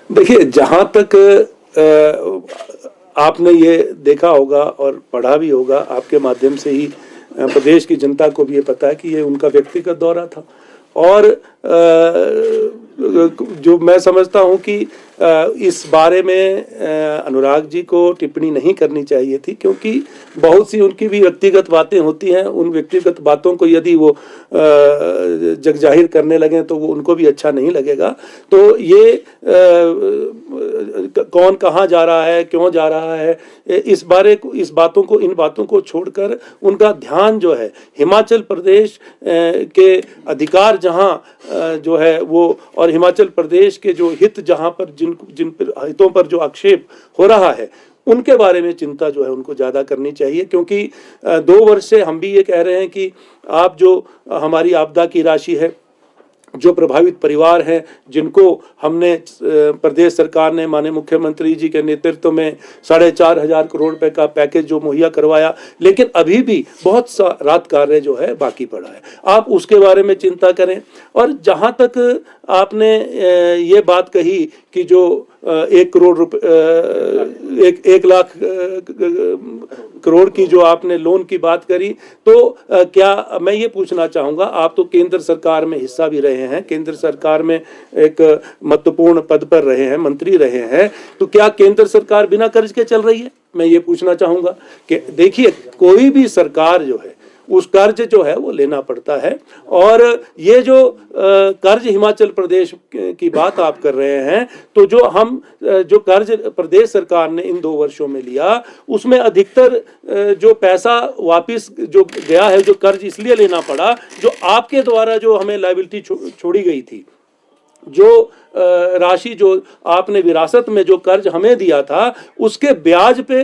देखिए, जहाँ तक आपने ये देखा होगा और पढ़ा भी होगा, आपके माध्यम से ही प्रदेश की जनता को भी ये पता है कि ये उनका व्यक्तिगत दौरा था। और जो मैं समझता हूँ कि इस बारे में अनुराग जी को टिप्पणी नहीं करनी चाहिए थी, क्योंकि बहुत सी उनकी भी व्यक्तिगत बातें होती हैं। उन व्यक्तिगत बातों को यदि वो जग जाहिर करने लगें तो वो उनको भी अच्छा नहीं लगेगा। तो ये कौन कहाँ जा रहा है, क्यों जा रहा है, इन बातों को छोड़कर उनका ध्यान जो है हिमाचल प्रदेश के अधिकार जहाँ जो है वो, और हिमाचल प्रदेश के जो हित जहाँ पर जिन हितों पर जो आक्षेप हो रहा है, उनके बारे में चिंता जो है उनको ज़्यादा करनी चाहिए। क्योंकि 2 वर्ष से हम भी ये कह रहे हैं कि आप जो हमारी आपदा की राशि है, जो प्रभावित परिवार हैं, जिनको हमने प्रदेश सरकार ने माननीय मुख्यमंत्री जी के नेतृत्व में 4,500 करोड़ रुपए का पैकेज जो मुहैया करवाया, लेकिन अभी भी बहुत सा राहत कार्य जो है बाकी पड़ा है। आप उसके बारे में चिंता करें। और जहाँ तक आपने ये बात कही कि जो 1 करोड़ रुपए 1 लाख करोड़ की जो आपने लोन की बात करी, तो क्या मैं ये पूछना चाहूँगा, आप तो केंद्र सरकार में हिस्सा भी रहे हैं, केंद्र सरकार में एक महत्वपूर्ण पद पर रहे हैं, मंत्री रहे हैं, तो क्या केंद्र सरकार बिना कर्ज के चल रही है? मैं ये पूछना चाहूँगा कि देखिए, कोई भी सरकार जो है उस कर्ज जो है वो लेना पड़ता है। और ये जो कर्ज हिमाचल प्रदेश की बात आप कर रहे हैं, तो जो कर्ज प्रदेश सरकार ने इन 2 वर्षों में लिया, उसमें अधिकतर जो पैसा वापस जो गया है, जो कर्ज इसलिए लेना पड़ा, जो आपके द्वारा जो हमें लायबिलिटी छोड़ी गई थी, जो राशि जो आपने विरासत में जो कर्ज हमें दिया था, उसके ब्याज पे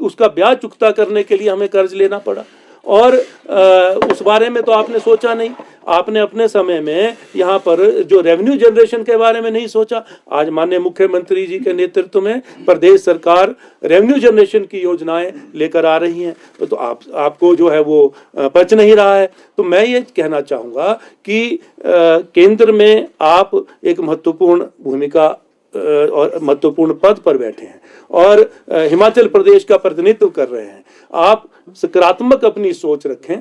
उसका ब्याज चुकता करने के लिए हमें कर्ज लेना पड़ा। और उस बारे में तो आपने सोचा नहीं। आपने अपने समय में यहाँ पर जो रेवेन्यू जनरेशन के बारे में नहीं सोचा। आज माननीय मुख्यमंत्री जी के नेतृत्व में प्रदेश सरकार रेवेन्यू जनरेशन की योजनाएं लेकर आ रही हैं, तो आपको जो है वो पच नहीं रहा है। तो मैं ये कहना चाहूँगा कि केंद्र में आप एक महत्वपूर्ण भूमिका और महत्वपूर्ण पद पर बैठे हैं और हिमाचल प्रदेश का प्रतिनिधित्व कर रहे हैं। आप सकारात्मक अपनी सोच रखें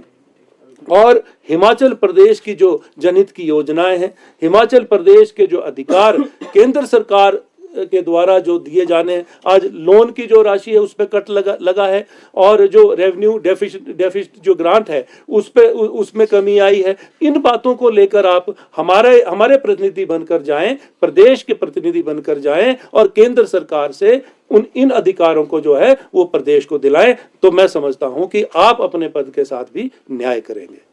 और हिमाचल प्रदेश की जो जनहित की योजनाएं हैं, हिमाचल प्रदेश के जो अधिकार केंद्र सरकार के द्वारा जो दिए जाने, आज लोन की जो राशि है उस पर कट लगा है, और जो रेवेन्यू डेफिसिट जो ग्रांट है उसमें कमी आई है। इन बातों को लेकर आप हमारे प्रतिनिधि बनकर जाएं, प्रदेश के प्रतिनिधि बनकर जाएं और केंद्र सरकार से इन अधिकारों को जो है वो प्रदेश को दिलाएं। तो मैं समझता हूं कि आप अपने पद के साथ भी न्याय करेंगे।